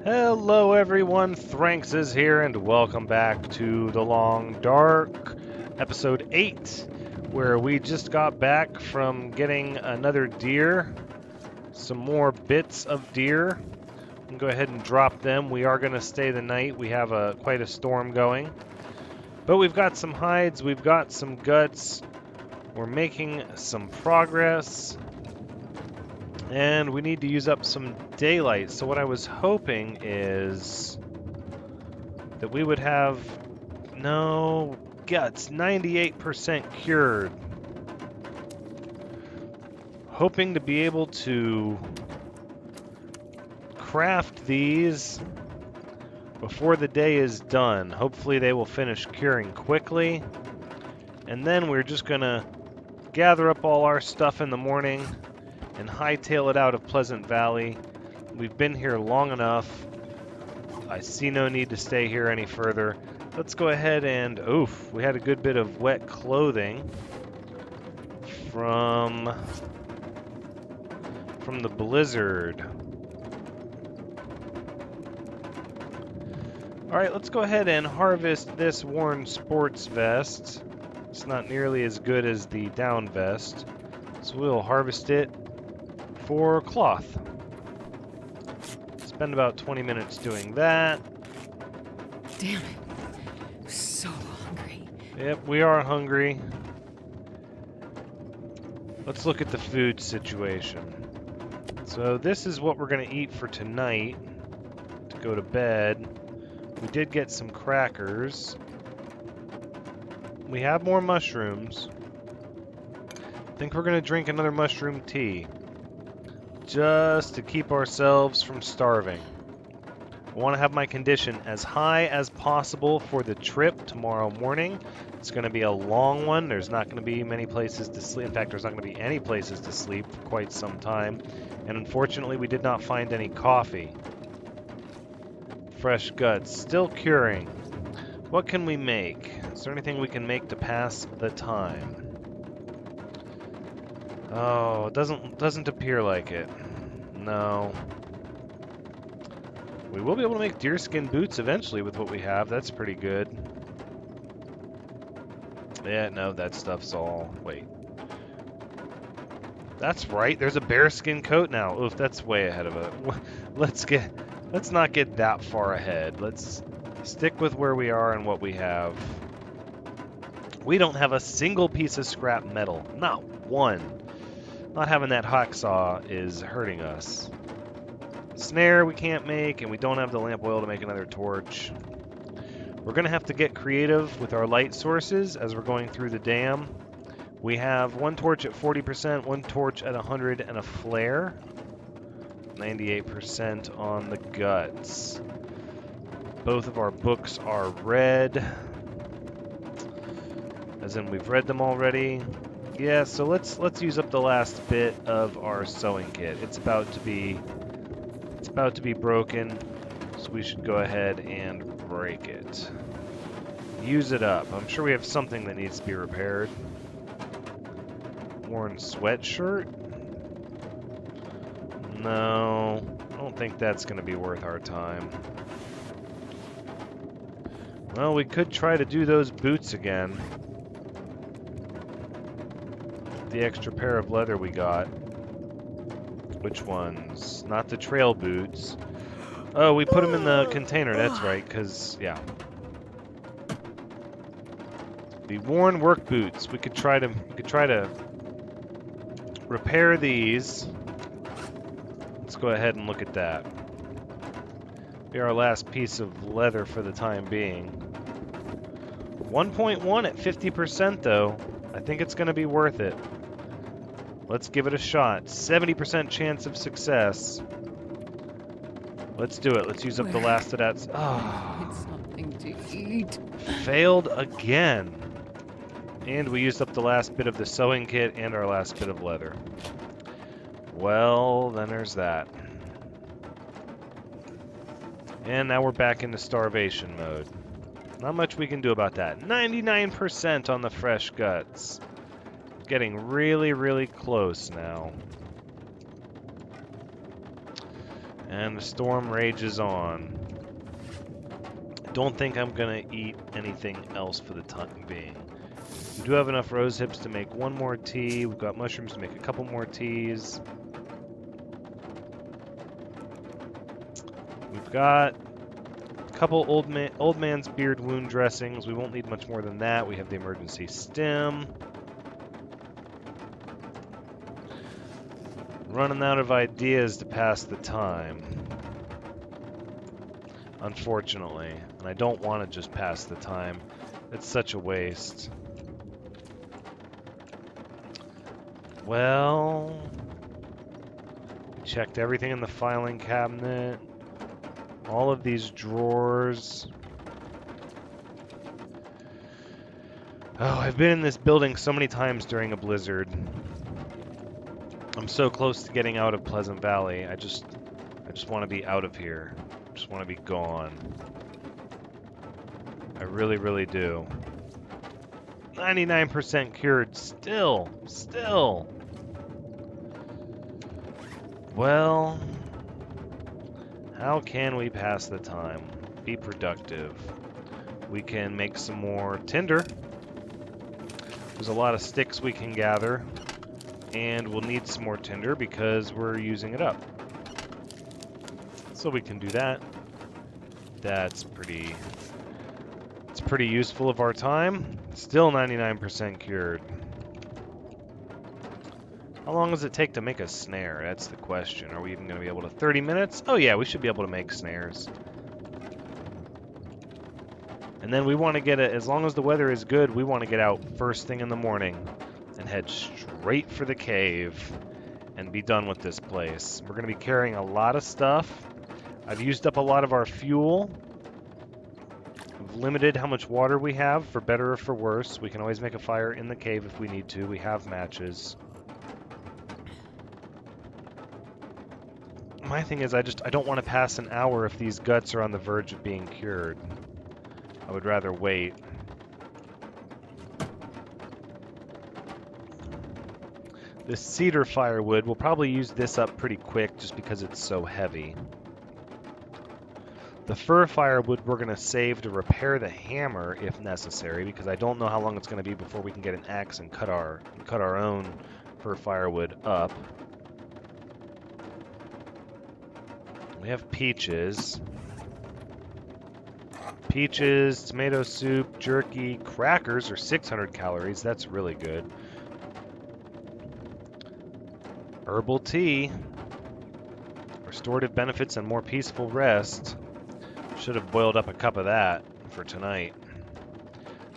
Hello everyone, Thranxes here, and welcome back to The Long Dark, episode 8, where we just got back from getting another deer, some more bits of deer. We can go ahead and drop them. We are going to stay the night. We have quite a storm going. But we've got some hides, we've got some guts, we're making some progress. And we need to use up some daylight. So what I was hoping is that we would have no guts, 98% cured. Hoping to be able to craft these before the day is done. Hopefully they will finish curing quickly. And then we're just gonna gather up all our stuff in the morning and hightail it out of Pleasant Valley. We've been here long enough. I see no need to stay here any further. Let's go ahead and, oof, we had a good bit of wet clothing from the blizzard. Alright, let's go ahead and harvest this worn sports vest. It's not nearly as good as the down vest, so we'll harvest it for cloth. Spend about 20 minutes doing that. Damn it. I'm so hungry. Yep, we are hungry. Let's look at the food situation. So this is what we're going to eat for tonight to go to bed. We did get some crackers. We have more mushrooms. I think we're going to drink another mushroom tea just to keep ourselves from starving. I want to have my condition as high as possible for the trip tomorrow morning. It's going to be a long one. There's not going to be many places to sleep. In fact, there's not going to be any places to sleep for quite some time. And unfortunately, we did not find any coffee. Fresh guts, still curing. What can we make? Is there anything we can make to pass the time? Oh, it doesn't appear like it. No. We will be able to make deerskin boots eventually with what we have. That's pretty good. Yeah, no, that stuff's all... Wait. That's right, there's a bearskin coat now. Oof, that's way ahead of it. Let's not get that far ahead. Let's stick with where we are and what we have. We don't have a single piece of scrap metal. Not one. Not having that hacksaw is hurting us. Snare we can't make, and we don't have the lamp oil to make another torch. We're going to have to get creative with our light sources as we're going through the dam. We have one torch at 40%, one torch at 100, and a flare. 98% on the guts. Both of our books are read. As in we've read them already. Yeah, so let's use up the last bit of our sewing kit. It's about to be broken, so we should go ahead and break it. Use it up. I'm sure we have something that needs to be repaired. Worn sweatshirt? No, I don't think that's going to be worth our time. Well, we could try to do those boots again. The extra pair of leather we got. Which ones? Not the trail boots. Oh, we put them in the container, that's right, because, yeah. The worn work boots. We could try to repair these. Let's go ahead and look at that. Be our last piece of leather for the time being. 1.1 at 50% though. I think it's going to be worth it. Let's give it a shot. 70% chance of success. Let's do it. Let's use up the last of that. I need something to eat. Failed again. And we used up the last bit of the sewing kit and our last bit of leather. Well, then there's that. And now we're back into starvation mode. Not much we can do about that. 99% on the fresh guts. Getting really, really close now. And the storm rages on. I don't think I'm gonna eat anything else for the time being. We do have enough rose hips to make one more tea. We've got mushrooms to make a couple more teas. We've got a couple old man's beard wound dressings. We won't need much more than that. We have the emergency stem. Running out of ideas to pass the time. Unfortunately. And I don't want to just pass the time. It's such a waste. Well, we checked everything in the filing cabinet. All of these drawers. Oh, I've been in this building so many times during a blizzard. I'm so close to getting out of Pleasant Valley. I just want to be out of here. I just want to be gone. I really, really do. 99% cured. Still. Well, how can we pass the time? Be productive. We can make some more tinder. There's a lot of sticks we can gather. And we'll need some more tinder because we're using it up. So we can do that. It's pretty useful of our time. Still 99% cured. How long does it take to make a snare? That's the question. Are we even going to be able to... 30 minutes? Oh yeah, we should be able to make snares. And then we want to get it, as long as the weather is good, we want to get out first thing in the morning and head straight for the cave and be done with this place. We're going to be carrying a lot of stuff. I've used up a lot of our fuel. We've limited how much water we have, for better or for worse. We can always make a fire in the cave if we need to. We have matches. My thing is, I don't want to pass an hour if these guts are on the verge of being cured. I would rather wait. This cedar firewood, we'll probably use this up pretty quick just because it's so heavy. The fir firewood we're going to save to repair the hammer if necessary, because I don't know how long it's going to be before we can get an axe and cut our own fir firewood up. We have peaches. Peaches, tomato soup, jerky, crackers are 600 calories. That's really good. Herbal tea. Restorative benefits and more peaceful rest. Should have boiled up a cup of that for tonight.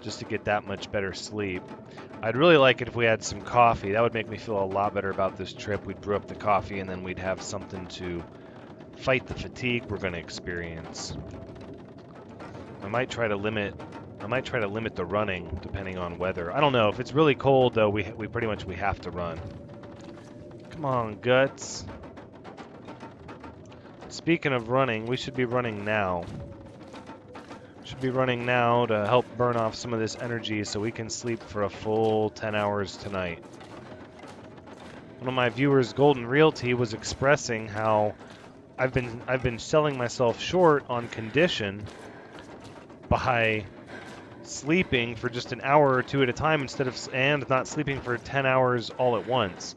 Just to get that much better sleep. I'd really like it if we had some coffee. That would make me feel a lot better about this trip. We'd brew up the coffee and then we'd have something to fight the fatigue we're going to experience. I might try to limit the running depending on weather. I don't know. If it's really cold though, we pretty much have to run. Come on, guts. Speaking of running, we should be running now. Should be running now to help burn off some of this energy so we can sleep for a full 10 hours tonight. One of my viewers, Golden Realty, was expressing how I've been selling myself short on condition by sleeping for just an hour or two at a time and not sleeping for 10 hours all at once.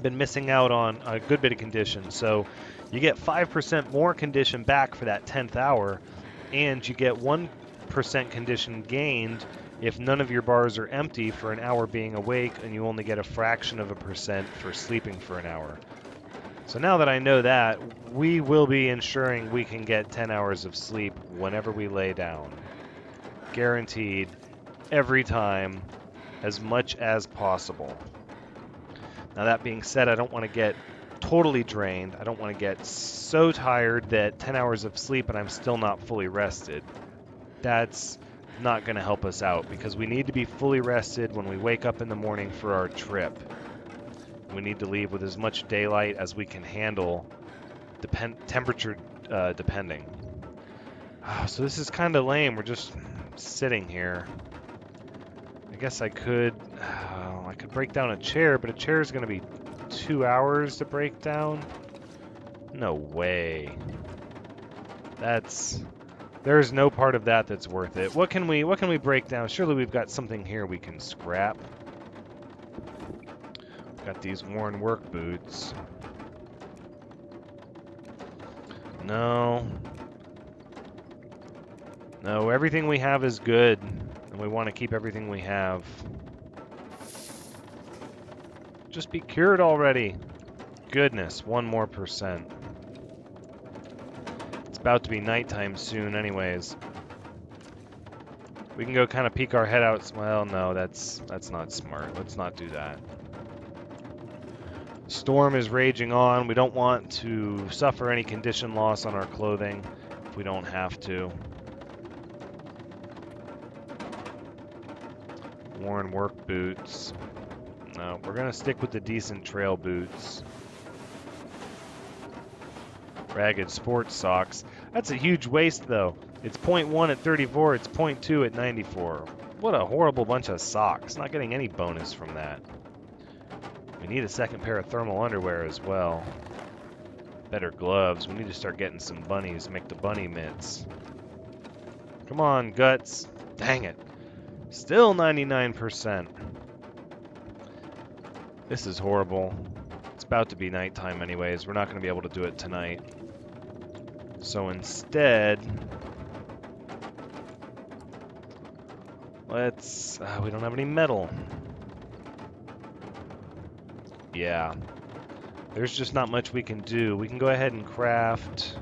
Been missing out on a good bit of condition, so you get 5% more condition back for that 10th hour, and you get 1% condition gained if none of your bars are empty for an hour being awake, and you only get a fraction of a percent for sleeping for an hour. So now that I know that, we will be ensuring we can get 10 hours of sleep whenever we lay down. Guaranteed, every time, as much as possible. Now that being said, I don't want to get totally drained. I don't want to get so tired that 10 hours of sleep and I'm still not fully rested. That's not going to help us out because we need to be fully rested when we wake up in the morning for our trip. We need to leave with as much daylight as we can handle, temperature depending. So this is kind of lame. We're just sitting here. I guess I could break down a chair, but a chair is going to be 2 hours to break down. No way. There's no part of that that's worth it. What can we break down? Surely we've got something here we can scrap. Got these worn work boots. No. No, everything we have is good, and we want to keep everything we have. Just be cured already. Goodness, 1 more %. It's about to be nighttime soon anyways. We can go kind of peek our head out. Well, no, that's not smart. Let's not do that. Storm is raging on. We don't want to suffer any condition loss on our clothing if we don't have to. Worn work boots. No, we're going to stick with the decent trail boots. Ragged sports socks. That's a huge waste, though. It's 0.1 at 34, it's 0.2 at 94. What a horrible bunch of socks. Not getting any bonus from that. We need a second pair of thermal underwear as well. Better gloves. We need to start getting some bunnies, make the bunny mitts. Come on, guts. Dang it. Still 99%. This is horrible. It's about to be nighttime anyways. We're not going to be able to do it tonight. So instead, let's... we don't have any metal. Yeah. There's just not much we can do. We can go ahead and craft...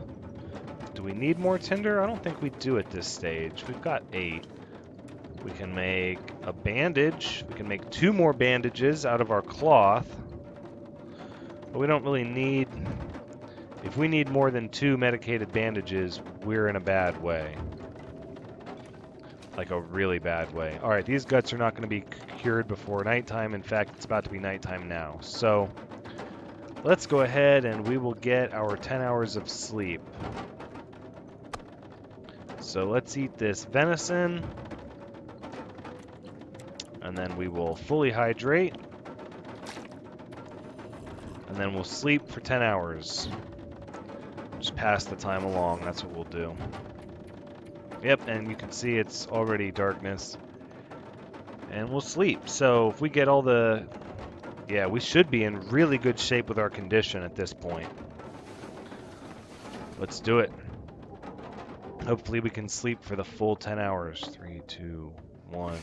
Do we need more tinder? I don't think we do at this stage. We've got 8. We can make a bandage. We can make 2 more bandages out of our cloth. But we don't really need... If we need more than 2 medicated bandages, we're in a bad way. Like a really bad way. Alright, these guts are not going to be cured before nighttime. In fact, it's about to be nighttime now. So, let's go ahead and we will get our 10 hours of sleep. So let's eat this venison. And then we will fully hydrate. And then we'll sleep for 10 hours. Just pass the time along, that's what we'll do. Yep, and you can see it's already darkness. And we'll sleep. So if we get all the... Yeah, we should be in really good shape with our condition at this point. Let's do it. Hopefully we can sleep for the full 10 hours. 3, 2, 1.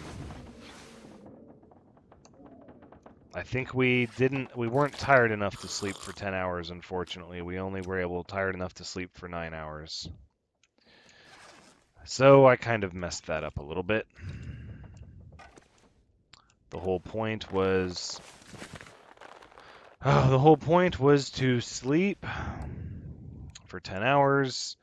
I think we weren't tired enough to sleep for 10 hours, unfortunately. We only were tired enough to sleep for 9 hours. So I kind of messed that up a little bit. The whole point was... the whole point was to sleep for 10 hours.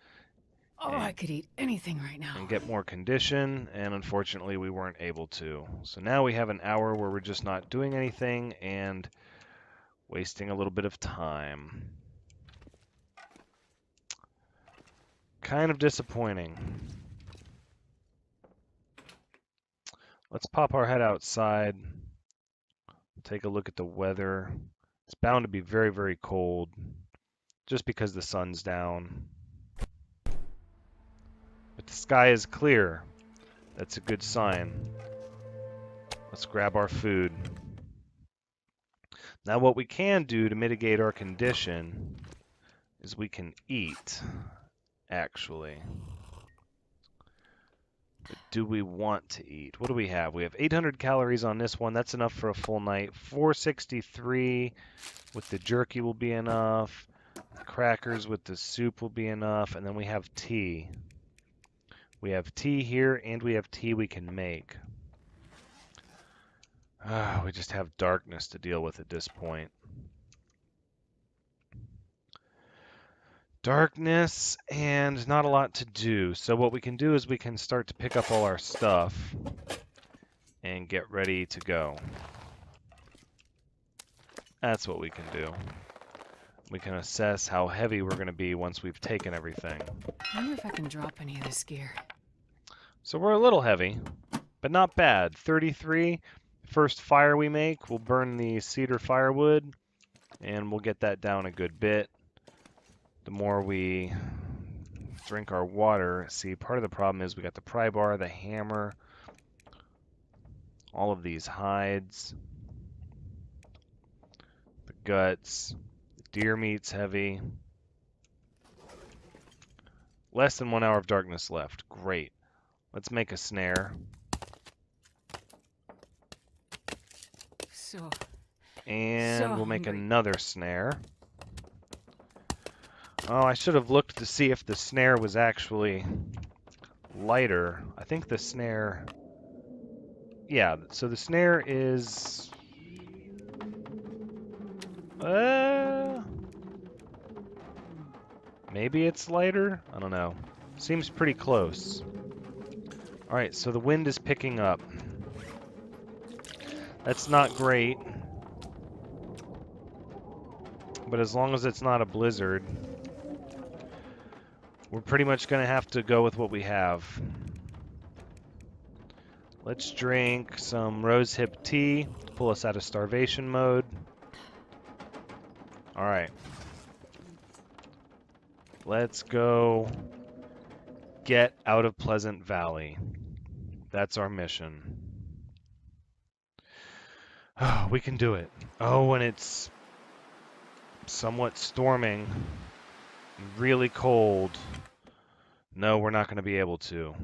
Oh, I could eat anything right now. And get more condition, and unfortunately we weren't able to. So now we have an hour where we're just not doing anything and wasting a little bit of time. Kind of disappointing. Let's pop our head outside, take a look at the weather. It's bound to be very, very cold just because the sun's down. But the sky is clear. That's a good sign. Let's grab our food. Now what we can do to mitigate our condition is we can eat, actually. But do we want to eat? What do we have? We have 800 calories on this one. That's enough for a full night. 463 with the jerky will be enough. Crackers with the soup will be enough. And then we have tea. We have tea here, and we have tea we can make. We just have darkness to deal with at this point. Darkness and not a lot to do. So what we can do is we can start to pick up all our stuff and get ready to go. That's what we can do. We can assess how heavy we're going to be once we've taken everything. I wonder if I can drop any of this gear. So we're a little heavy, but not bad. 33. First fire we make, we'll burn the cedar firewood, and we'll get that down a good bit. the more we drink our water. See, part of the problem is we got the pry bar, the hammer, all of these hides, the guts, the deer meat's heavy. Less than 1 hour of darkness left. Great. Let's make a snare. And we'll make another snare. Oh, I should have looked to see if the snare was actually lighter. I think the snare... Yeah, so the snare is... Maybe it's lighter? I don't know. Seems pretty close. Alright, so the wind is picking up. That's not great. But as long as it's not a blizzard, we're pretty much going to have to go with what we have. Let's drink some rosehip tea to pull us out of starvation mode. Alright. Let's go get out of Pleasant Valley. That's our mission. Oh, we can do it. Oh, and it's somewhat storming. Really cold. No, we're not going to be able to.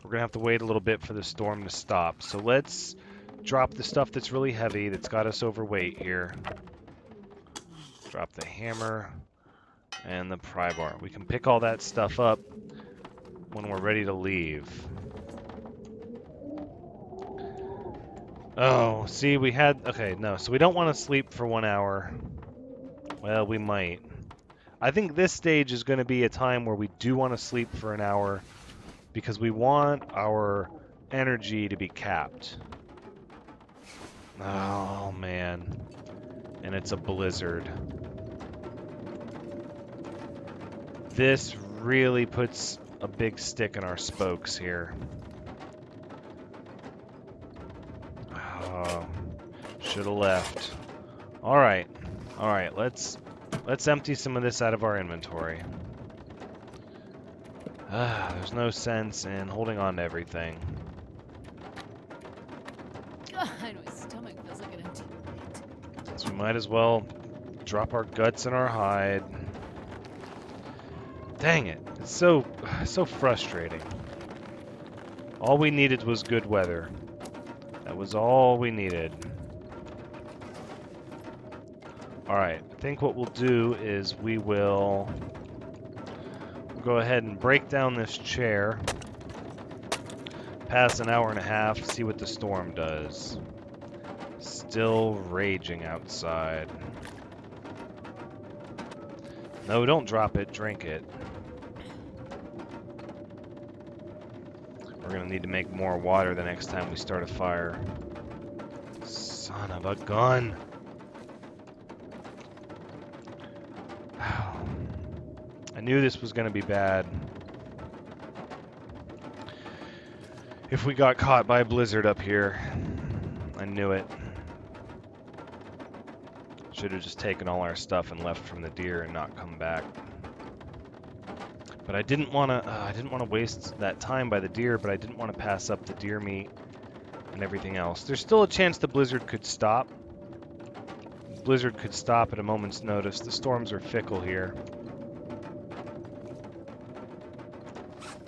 We're going to have to wait a little bit for the storm to stop. So let's drop the stuff that's really heavy, that's got us overweight here. Drop the hammer and the pry bar. We can pick all that stuff up when we're ready to leave. Oh, see, we had... Okay, no, so we don't want to sleep for 1 hour. Well, we might. I think this stage is going to be a time where we do want to sleep for an hour because we want our energy to be capped. Oh, man. And it's a blizzard. This really puts a big stick in our spokes here. Oh, should have left. All right, let's empty some of this out of our inventory. There's no sense in holding on to everything. God, my stomach feels like an empty plate. So we might as well drop our guts in our hide. Dang it, it's so frustrating. All we needed was good weather. That was all we needed. Alright, I think what we'll do is we'll go ahead and break down this chair. Pass an hour and a half, see what the storm does. Still raging outside. No, don't drop it, drink it. We're gonna need to make more water the next time we start a fire. Son of a gun! I knew this was gonna be bad. If we got caught by a blizzard up here. I knew it. Should have just taken all our stuff and left from the deer and not come back. But I didn't want to waste that time by the deer, but I didn't want to pass up the deer meat and everything else. There's still a chance the blizzard could stop. The blizzard could stop at a moment's notice. The storms are fickle here.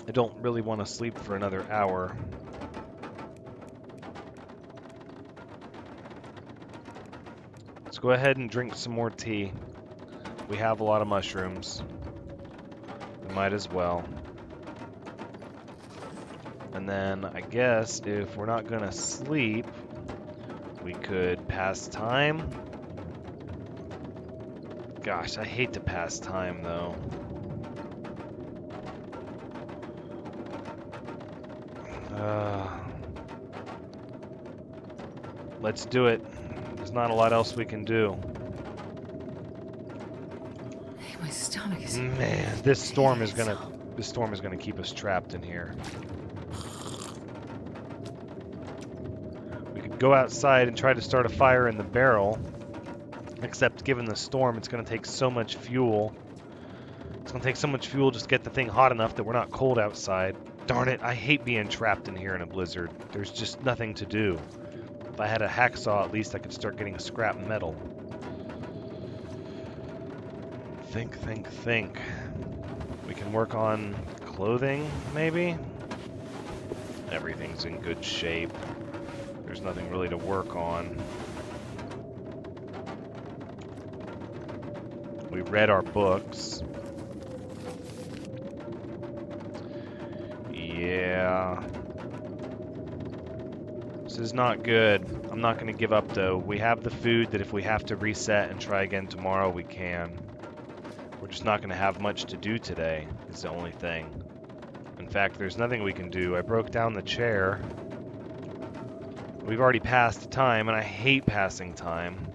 I don't really want to sleep for another hour. Let's go ahead and drink some more tea. We have a lot of mushrooms. We might as well. And then I guess if we're not gonna sleep, we could pass time. Gosh, I hate to pass time though. Let's do it. There's not a lot else we can do. Hey, my stomach is... Man, this storm is gonna keep us trapped in here. We could go outside and try to start a fire in the barrel, except given the storm, it's gonna take so much fuel It's going to take so much fuel just to get the thing hot enough that we're not cold outside. Darn it, I hate being trapped in here in a blizzard. There's just nothing to do. If I had a hacksaw, at least I could start getting scrap metal. Think, think, think. We can work on clothing, maybe? Everything's in good shape. There's nothing really to work on. We read our books. Yeah. This is not good. I'm not going to give up, though. We have the food that if we have to reset and try again tomorrow, we can. We're just not going to have much to do today, is the only thing. In fact, there's nothing we can do. I broke down the chair. We've already passed time, and I hate passing time.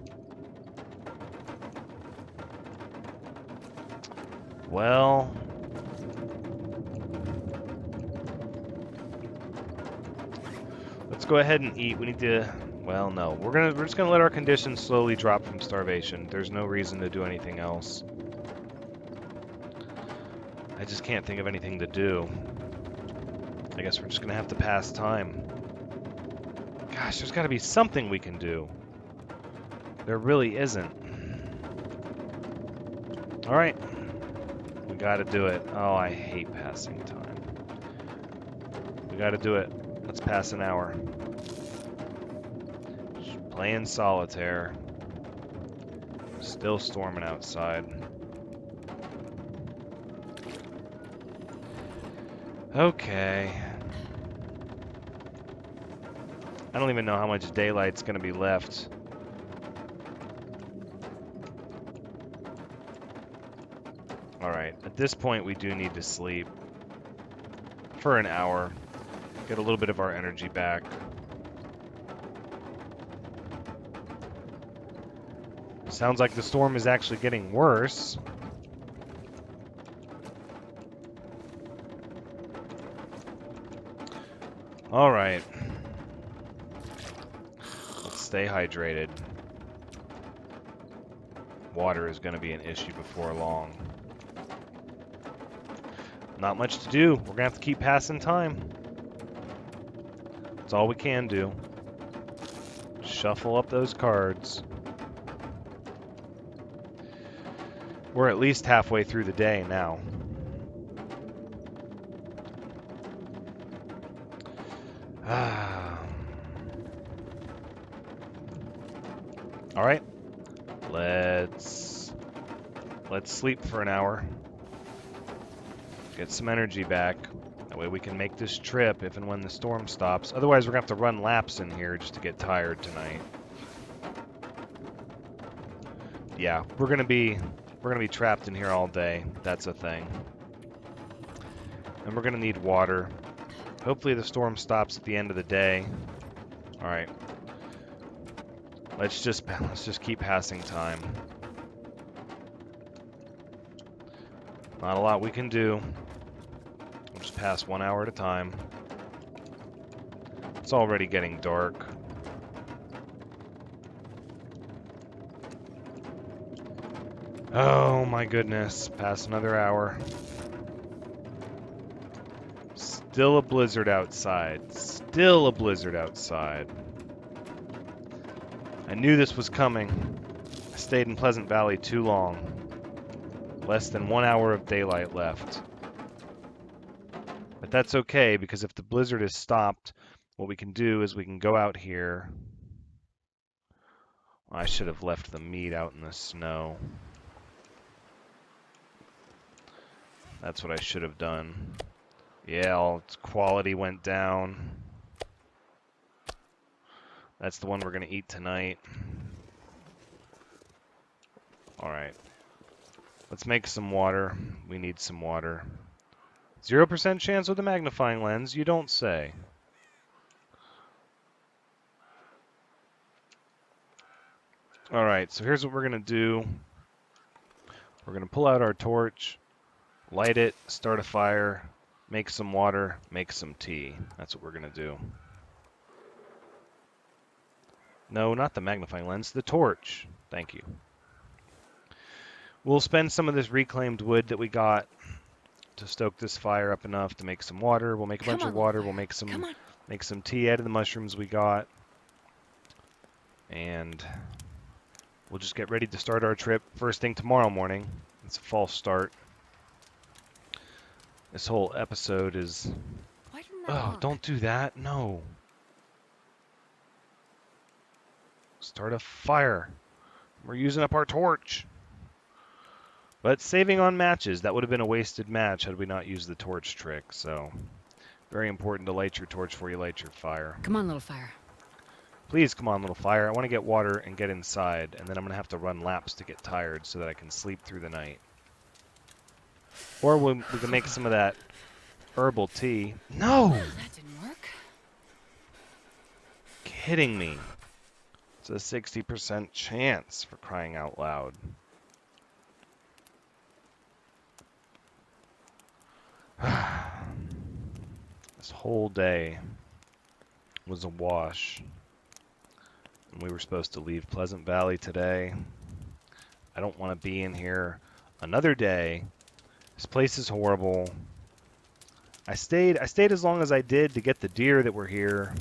Well... let's go ahead and eat. We need to... well, no. We're just gonna let our conditions slowly drop from starvation. There's no reason to do anything else. I just can't think of anything to do. I guess we're just gonna have to pass time. Gosh, there's gotta be something we can do. There really isn't. Alright. We gotta do it. Oh, I hate passing time. We gotta do it. Let's pass an hour. Just playing solitaire. Still storming outside. Okay. I don't even know how much daylight's gonna be left. Alright, at this point we do need to sleep. For an hour. Get a little bit of our energy back. Sounds like the storm is actually getting worse. Alright. Let's stay hydrated. Water is going to be an issue before long. Not much to do. We're going to have to keep passing time. That's all we can do. Shuffle up those cards. We're at least halfway through the day now. All right. Let's sleep for an hour. Get some energy back. That way we can make this trip if and when the storm stops. Otherwise, we're going to have to run laps in here just to get tired tonight. Yeah, we're going to be trapped in here all day. That's a thing. And we're going to need water. Hopefully the storm stops at the end of the day. All right. Let's just keep passing time. Not a lot we can do. We'll just pass 1 hour at a time. It's already getting dark. Oh my goodness. Pass another hour. Still a blizzard outside. Still a blizzard outside. I knew this was coming. I stayed in Pleasant Valley too long. Less than 1 hour of daylight left. But that's okay, because if the blizzard is stopped, what we can do is we can go out here. I should have left the meat out in the snow. That's what I should have done. Yeah, all its quality went down. That's the one we're going to eat tonight. Alright. Let's make some water. We need some water. 0% chance with a magnifying lens, you don't say. Alright, so here's what we're going to do. We're going to pull out our torch, light it, start a fire, make some water, make some tea. That's what we're going to do. No, not the magnifying lens, the torch. Thank you. We'll spend some of this reclaimed wood that we got to stoke this fire up enough to make some water. We'll make a Come bunch on, of little water. fire. We'll make Come on. some tea out of the mushrooms we got. And we'll just get ready to start our trip first thing tomorrow morning. It's a false start. This whole episode is... Why didn't that Oh, work? don't do that. No. Start a fire. We're using up our torch. But saving on matches, that would have been a wasted match had we not used the torch trick, so very important to light your torch before you light your fire. Come on, little fire. Please come on, little fire. I want to get water and get inside, and then I'm going to have to run laps to get tired so that I can sleep through the night. Or we can make some of that herbal tea. No! That didn't work. Kidding me. It's a 60% chance, for crying out loud. This whole day was a wash. And we were supposed to leave Pleasant Valley today. I don't want to be in here another day. This place is horrible. I stayed as long as I did to get the deer that were here.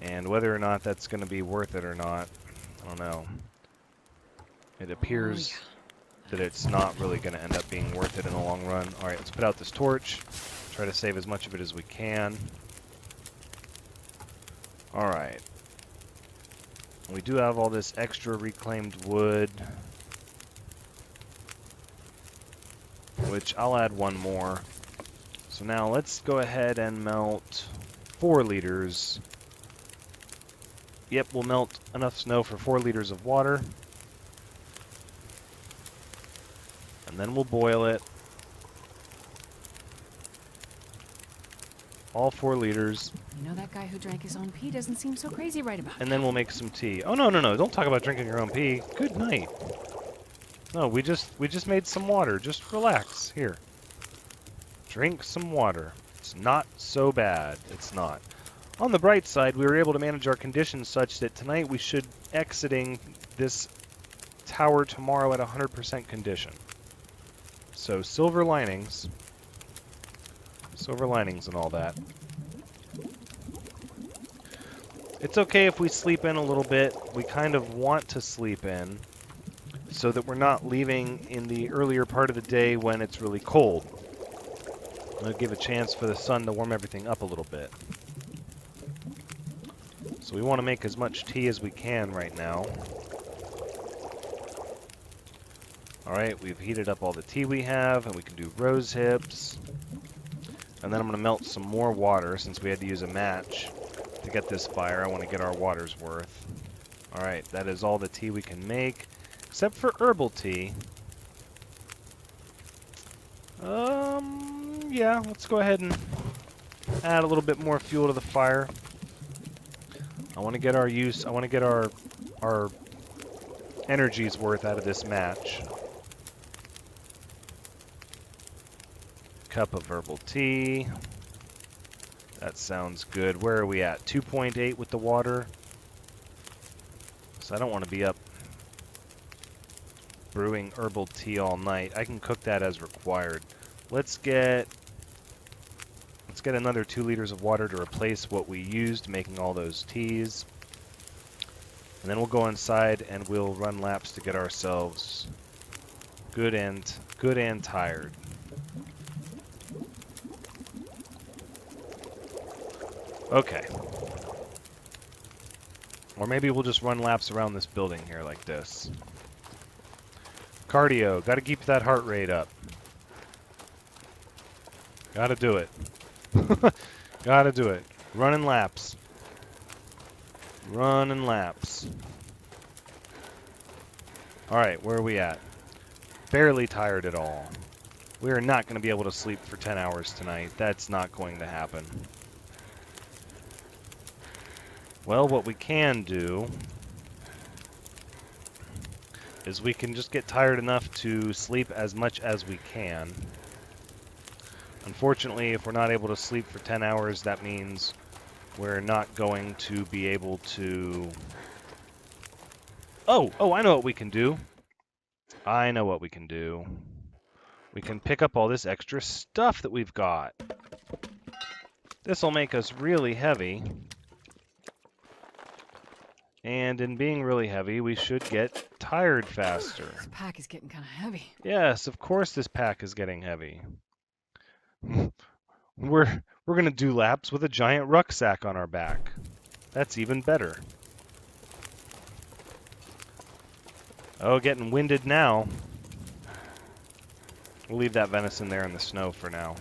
And whether or not that's going to be worth it or not, I don't know. It appears that it's not really going to end up being worth it in the long run. All right, let's put out this torch. Try to save as much of it as we can. All right. We do have all this extra reclaimed wood, which I'll add one more. So now let's go ahead and melt 4 liters. Yep, we'll melt enough snow for 4 liters of water. And then we'll boil it. All 4 liters. You know, that guy who drank his own pee doesn't seem so crazy right about And then we'll make some tea. Oh, no, no, no. Don't talk about drinking your own pee. Good night. No, we just made some water. Just relax. Here. Drink some water. It's not so bad. It's not. On the bright side, we were able to manage our conditions such that tonight we should exiting this tower tomorrow at 100% condition. So silver linings. Silver linings and all that. It's okay if we sleep in a little bit. We kind of want to sleep in so that we're not leaving in the earlier part of the day when it's really cold. It'll give a chance for the sun to warm everything up a little bit. So we want to make as much tea as we can right now. Alright, we've heated up all the tea we have, and we can do rose hips. And then I'm going to melt some more water since we had to use a match to get this fire. I want to get our water's worth. Alright, that is all the tea we can make, except for herbal tea. Yeah, let's go ahead and add a little bit more fuel to the fire. I want to get our energy's worth out of this match. Cup of herbal tea. That sounds good. Where are we at? 2.8 with the water. So I don't want to be up brewing herbal tea all night. I can cook that as required. Let's get another 2 liters of water to replace what we used making all those teas. And then we'll go inside and we'll run laps to get ourselves good and tired. Okay. Or maybe we'll just run laps around this building here like this. Cardio. Gotta keep that heart rate up. Gotta do it. Gotta do it. Running laps. Running laps. Alright, where are we at? Barely tired at all. We are not going to be able to sleep for 10 hours tonight. That's not going to happen. Well, what we can do is we can just get tired enough to sleep as much as we can. Unfortunately, if we're not able to sleep for 10 hours, that means we're not going to be able to... Oh, I know what we can do. I know what we can do. We can pick up all this extra stuff that we've got. This will make us really heavy. And in being really heavy, we should get tired faster. This pack is getting kind of heavy. Yes, of course this pack is getting heavy. We're going to do laps with a giant rucksack on our back. That's even better. Oh, getting winded now. We'll leave that venison there in the snow for now.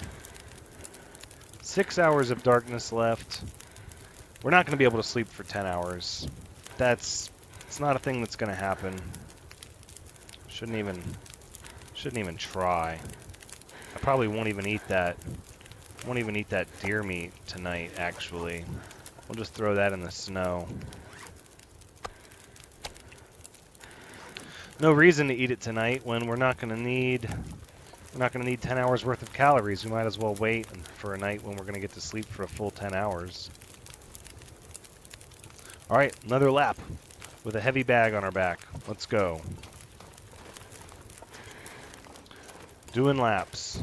6 hours of darkness left. We're not going to be able to sleep for 10 hours. It's not a thing that's going to happen. Shouldn't even try. I probably won't even eat that. Won't even eat that deer meat tonight, actually. We'll just throw that in the snow. No reason to eat it tonight when we're not going to need 10 hours worth of calories. We might as well wait for a night when we're going to get to sleep for a full 10 hours. All right, another lap with a heavy bag on our back. Let's go. Doing laps.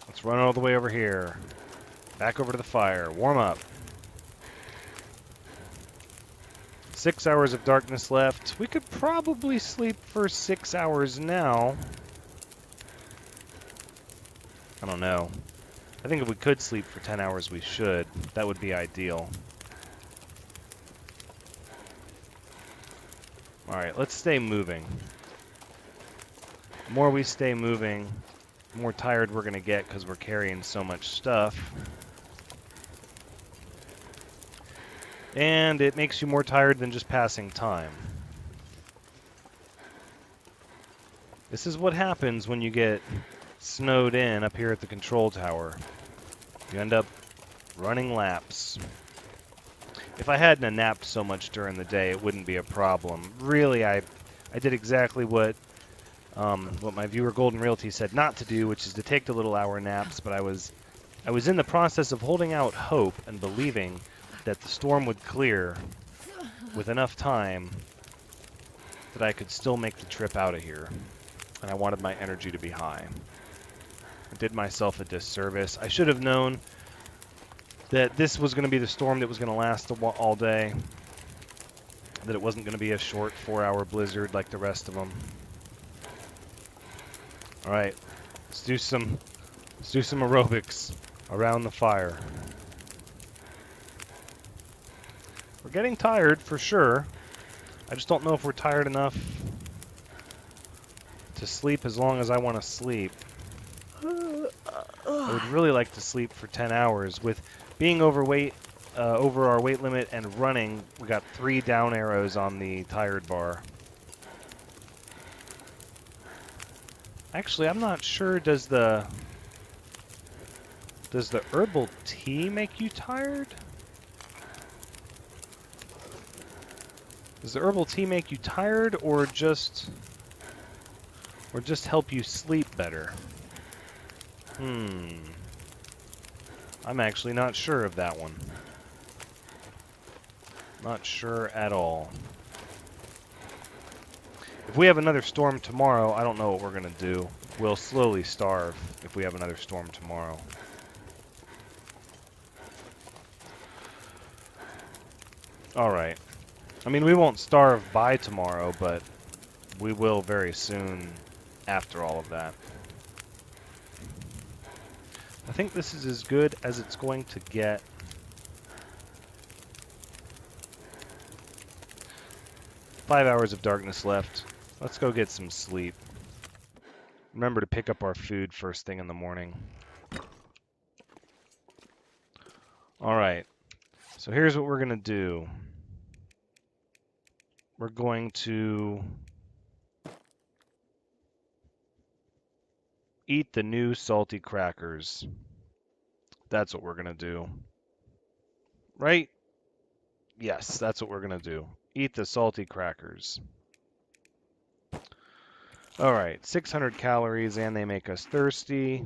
Let's run all the way over here. Back over to the fire. Warm up. 6 hours of darkness left. We could probably sleep for 6 hours now. I don't know. I think if we could sleep for 10 hours, we should. That would be ideal. Alright, let's stay moving. The more we stay moving, the more tired we're going to get because we're carrying so much stuff. And it makes you more tired than just passing time. This is what happens when you get snowed in up here at the control tower. You end up running laps. If I hadn't napped so much during the day, it wouldn't be a problem. Really, I did exactly what my viewer Golden Realty said not to do, which is to take the little hour naps, but I was in the process of holding out hope and believing that the storm would clear with enough time that I could still make the trip out of here. And I wanted my energy to be high. I did myself a disservice. I should have known that this was going to be the storm that was going to last all day. That it wasn't going to be a short 4-hour blizzard like the rest of them. All right, let's do some aerobics around the fire. We're getting tired for sure. I just don't know if we're tired enough to sleep as long as I want to sleep. I would really like to sleep for 10 hours. With being overweight, over our weight limit and running, we got 3 down arrows on the tired bar. Actually, I'm not sure, does the herbal tea make you tired? Does the herbal tea make you tired or just help you sleep better? I'm actually not sure of that one. Not sure at all. If we have another storm tomorrow, I don't know what we're going to do. We'll slowly starve if we have another storm tomorrow. Alright. I mean, we won't starve by tomorrow, but we will very soon after all of that. I think this is as good as it's going to get. Five hours of darkness left. Let's go get some sleep. Remember to pick up our food first thing in the morning. Alright, so here's what we're going to do. We're going to eat the new salty crackers. That's what we're going to do. Right? Yes, that's what we're going to do. Eat the salty crackers. Alright, 600 calories and they make us thirsty.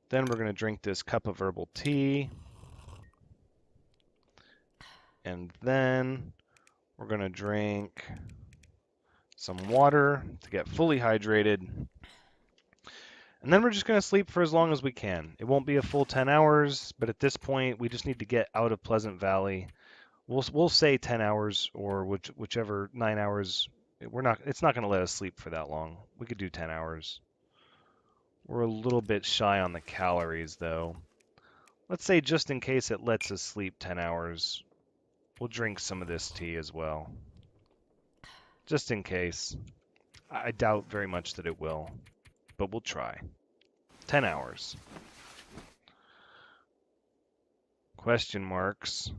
Then we're going to drink this cup of herbal tea. And then we're going to drink some water to get fully hydrated. And then we're just going to sleep for as long as we can. It won't be a full 10 hours, but at this point, we just need to get out of Pleasant Valley. We'll say 10 hours or whichever 9 hours. It's not going to let us sleep for that long. We could do 10 hours. We're a little bit shy on the calories though. Let's say just in case it lets us sleep 10 hours, we'll drink some of this tea as well. Just in case. I doubt very much that it will, but we'll try. 10 hours. Question marks.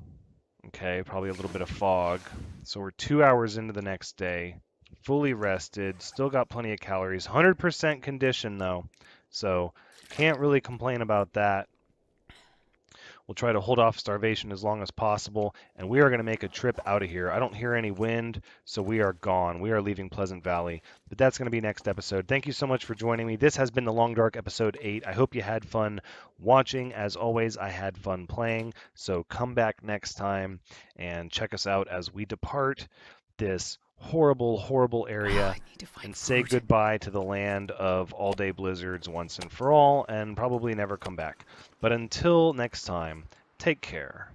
Okay, probably a little bit of fog. So we're 2 hours into the next day, fully rested, still got plenty of calories. 100% condition though, so can't really complain about that. We'll try to hold off starvation as long as possible, and we are going to make a trip out of here. I don't hear any wind, so we are gone. We are leaving Pleasant Valley, but that's going to be next episode. Thank you so much for joining me. This has been The Long Dark, episode 8. I hope you had fun watching. As always, I had fun playing, so come back next time and check us out as we depart this horrible, horrible area I need to find and say food. goodbye to the land of all-day blizzards once and for all, and probably never come back. But until next time, take care.